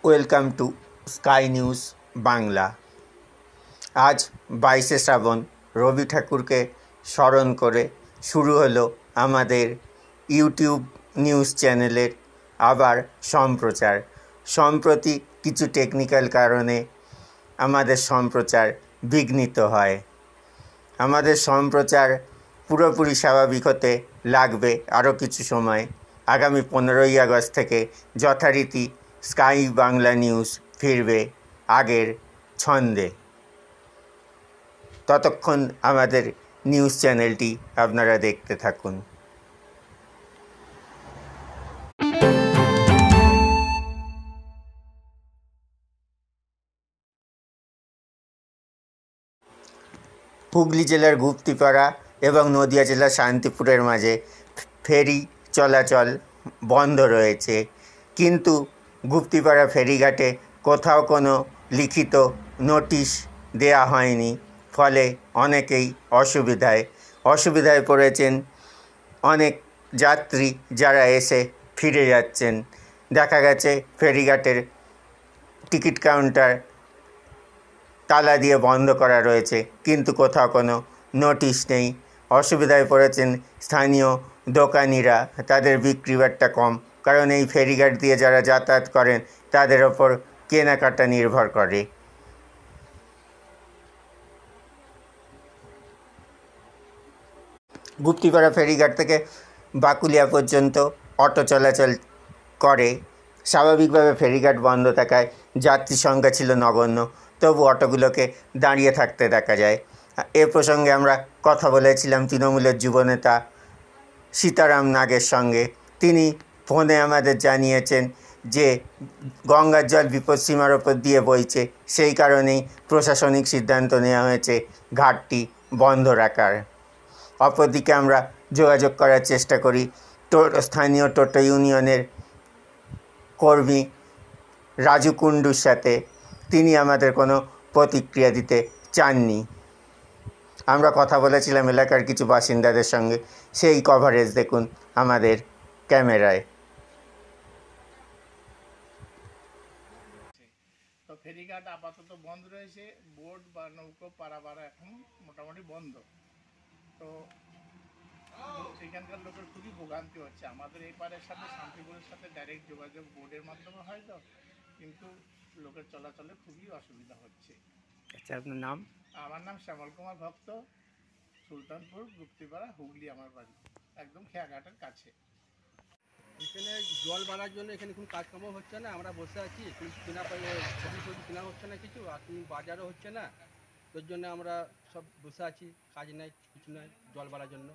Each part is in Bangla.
Welcome to sky news Bangla. আজ 22শে শ্রাবণ রবি ঠাকুরকে স্মরণ করে শুরু হলো আমাদের ইউটিউব নিউজ চ্যানেলের আবার সম্প্রচার। সম্প্রতি কিছু টেকনিক্যাল কারণে আমাদের সম্প্রচার বিঘ্নিত হয়। আমাদের সম্প্রচার পুরোপুরি স্বাভাবিক হতে লাগবে আরও কিছু সময়। আগামী 15ই আগস্ট থেকে যথারীতি স্কাই বাংলা নিউজ ফিরবে আগের ছন্দে। ততক্ষণ আমাদের নিউজ চ্যানেলটি আপনারা দেখতে থাকুন। হুগলি জেলার গুপ্তিপাড়া এবং নদিয়া জেলার শান্তিপুরের মাঝে ফেরি চলাচল বন্ধ রয়েছে, কিন্তু গুপ্তিপাড়া ফেরিঘাটে কোথাও কোনো লিখিত নোটিশ দেয়া হয়নি। ফলে অনেকেই অসুবিধায় পড়েছেন অনেক যাত্রী যারা এসে ফিরে যাচ্ছেন। দেখা গেছে ফেরিঘাটের টিকিট কাউন্টার তালা দিয়ে বন্ধ করা রয়েছে, কিন্তু কোথাও কোনো নোটিশ নেই। অসুবিধায় পড়েছেন স্থানীয় দোকানিরা, তাদের বিক্রি বাট্টা কম, কারণ এই ফেরিঘাট দিয়ে যারা যাতায়াত করেন তাদের ওপর কেনাকাটা নির্ভর করে। গুপ্তিপাড়া ফেরিঘাট থেকে বাকুলিয়া পর্যন্ত অটো চলাচল করে। স্বাভাবিকভাবে ফেরিঘাট বন্ধ থাকায় যাত্রী সংখ্যা ছিল নগণ্য, তবু অটোগুলোকে দাঁড়িয়ে থাকতে দেখা যায়। এ প্রসঙ্গে আমরা কথা বলেছিলাম তৃণমূলের যুবনেতা সীতারাম নাগের সঙ্গে। তিনি ফোনে আমাদের জানিয়েছেন যে গঙ্গার জল বিপদসীমার ওপর দিয়ে বইছে, সেই কারণেই প্রশাসনিক সিদ্ধান্ত নেওয়া হয়েছে ঘাটটি বন্ধ রাখার। অপরদিকে আমরা যোগাযোগ করার চেষ্টা করি স্থানীয় টোটো ইউনিয়নের কর্মী রাজু কুণ্ডুর সাথে। তিনি আমাদের কোনো প্রতিক্রিয়া দিতে চাননি। আমরা কথা বলেছিলাম এলাকার কিছু বাসিন্দাদের সঙ্গে, সেই কভারেজ দেখুন আমাদের ক্যামেরায়। তো ফেরিঘাট আপাতত বন্ধ রয়েছে, বোট বা নৌকো পারাবার এখন মোটামুটি বন্ধ। তো সেখানকার লোকের খুবই ভোগান্তি হচ্ছে। আমাদের এই পারের সাথে শান্তিপুরের সাথে ডাইরেক্ট যোগাযোগ বোর্ডের মাধ্যমে হয়, তো কিন্তু লোকের চলাচলে খুবই অসুবিধা হচ্ছে। আচ্ছা, আপনার নাম? আমার নাম শ্যামল কুমার ভক্ত, সুলতানপুর গুপ্তিপাড়া, হুগলি আমার বাড়ি, একদম খেয়াঘাটের কাছে। এখানে জল বাড়ার জন্য এখানে কোনো কাজকর্ম হচ্ছে না, আমরা বসে আছি। কেনা সবজি কেনা হচ্ছে না কিছু, আর বাজারও হচ্ছে না। তোর জন্য আমরা সব বসে আছি, কাজ নাই কিছু নাই জল বাড়ার জন্য।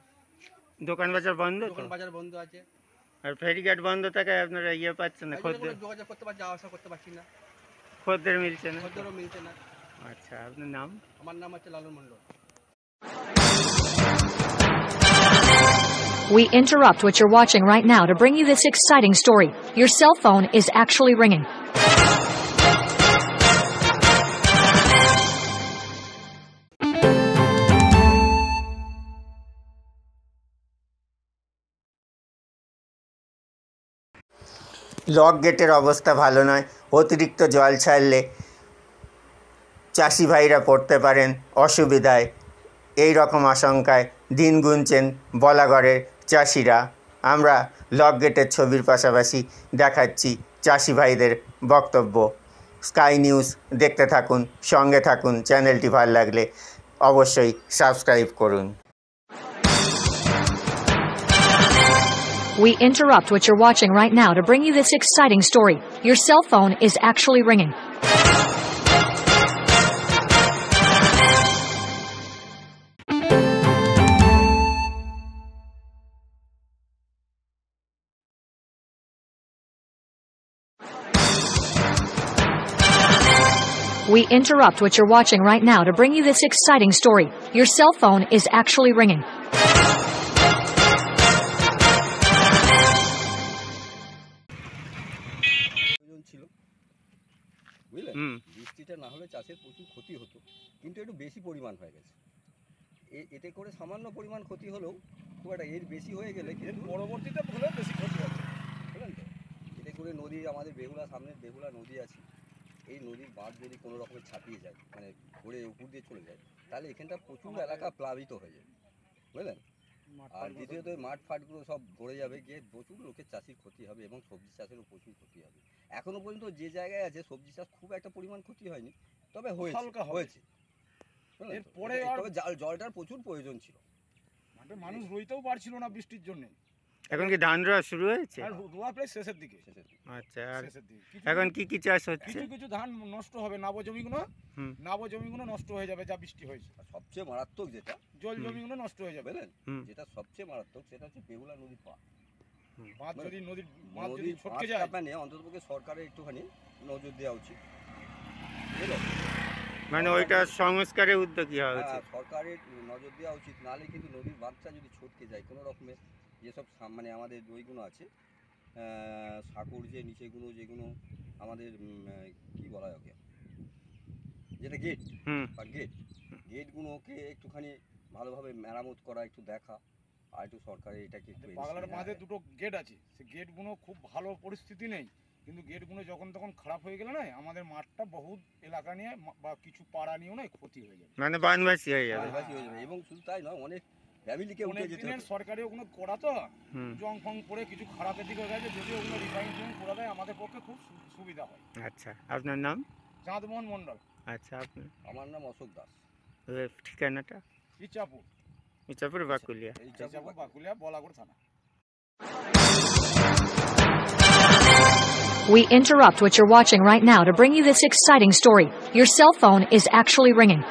দোকান বাজার বন্ধ? দোকান বাজার বন্ধ আছে। আর ফেরিঘাট বন্ধ থাকায় আপনারা পাচ্ছেন না, যোগাযোগ করতে পারছি, যাওয়া আসা করতে পারছি না, খদ্দের মিলছে না। খদ্দেরও মিলছে না। আচ্ছা, আপনার নাম? আমার নাম হচ্ছে লালন মণ্ডল। We interrupt what you're watching right now to bring you this exciting story. Your cell phone is actually ringing. Lock গেটের অবস্থা ভালো নয়। অতিরিক্ত জল ছাড়লে চাষি ভাইরা পড়তে পারেন অসুবিধায়। এই রকম আশঙ্কায় দিন গুনছেন বলাগড়ের চাষিরা। আমরা লক গেটের ছবির পাশাপাশি দেখাচ্ছি চাষি ভাইদের বক্তব্য। স্কাই নিউজ দেখতে থাকুন, সঙ্গে থাকুন। চ্যানেলটি ভালো লাগলে অবশ্যই সাবস্ক্রাইব করুন। We interrupt what you're watching right now to bring you this exciting story. Your cell phone is actually ringing. We interrupt what you're watching right now to bring you this exciting story. Your cell phone is actually ringing. ছিল বুঝলেন, বৃষ্টিটা না হলে চাষের প্রচুর ক্ষতি হতো, কিন্তু একটু বেশি পরিমাণ হয়ে গেছে। এতে করে সামান্য পরিমাণ ক্ষতি হলেও খুব একটা এর বেশি হয়ে গেলে কিন্তু পরবর্তীতে হলে বেশি ক্ষতি হবে, বুঝলেন তো। এতে করে নদী আমাদের বেহুলা সামনে বেহুলা নদী আছে, এই নদীর বাঁধ যদি কোনো রকমের ছাপিয়ে যায়, মানে ঘুরে উপর দিয়ে চলে যায়, তাহলে এখানটা প্রচুর এলাকা প্লাবিত হয়ে যাবে, বুঝলেন। আর দ্বিতীয়ত মাঠ ফাটগুলো সব ভরে যাবে, গিয়ে প্রচুর লোকের চাষির ক্ষতি হবে এবং সবজি চাষেরও প্রচুর ক্ষতি হবে। এখনো পর্যন্ত যে জায়গায় আছে সবজি চাষ খুব একটা পরিমাণ ক্ষতি হয়নি, তবে হয়েছে। এরপরে তবে জলটার প্রচুর প্রয়োজন ছিল, মাঠে মানুষ রইতেও পারছিল না বৃষ্টির জন্য। এখন কি ধান রোয়া শুরু হয়েছে? আর রোয়া প্রায় শেষের দিকে। আচ্ছা, আর শেষের দিকে এখন কি কি চাষ হচ্ছে? কিছু কিছু ধান নষ্ট হবে, নাব জমিগুলো নষ্ট হয়ে যাবে যা বৃষ্টি হয়েছে। আর সবচেয়ে মারাত্মক যেটা জল জমিগুলো নষ্ট হয়ে যাবে, বুঝলেন, যেটা সবচেয়ে মারাত্মক সেটা হচ্ছে বেহুলা নদীর বাঁধ যদি নদীর বাঁধ যদি ছটকে যায়, অন্ততপক্ষে সরকারের একটুখানি নজর দেওয়া উচিত, বুঝলেন। মানে ওইটা সংস্কারের উদ্যোগী হওয়া উচিত, সরকারের নজর দেওয়া উচিত, নাহলে কিন্তু নদীর বাঁধটা যদি ছটকে যায় কোনো রকমের, যেসব মানে আমাদের ওইগুলো আছে সাঁকোর যে নিচেগুলো যেগুলো আমাদের কি বলা হয় ওকে, যেটা গেট বা গেটগুলোকে একটুখানি ভালোভাবে মেরামত করা, একটু দেখা, আর একটু সরকারের এটাকে একটু পাগলার বাঁধে দুটো গেট আছে, সেই গেটগুলো খুব ভালো পরিস্থিতি নেই, কিন্তু গেটগুলো যখন তখন খারাপ হয়ে গেলে না আমাদের মাঠটা বহুত এলাকা নিয়ে বা কিছু পাড়া নিয়েও না ক্ষতি হয়ে যাবে, মানে বানবাসী হয়ে যাবে। এবং শুধু তাই নয়, অনেক ফ্যামিলিকে উঠে যেতে হবে। সরকারি ওগুলো করা তো জং ফং করে কিছু খারাপের দিকে হয়ে গেছে, যদি ওগুলো রিফাইন করে দেয় আমাদের পক্ষে খুব সুবিধা হয়। আচ্ছা, আপনার নাম? চাঁদমোহন মণ্ডল। আচ্ছা, আপনার? আমার নাম অশোক দাস। ঠিকানাটা? ইচাপুর বাকুলিয়া, বলাগড় থানা। We interrupt what you're watching right now to bring you this exciting story. Your cell phone is actually ringing.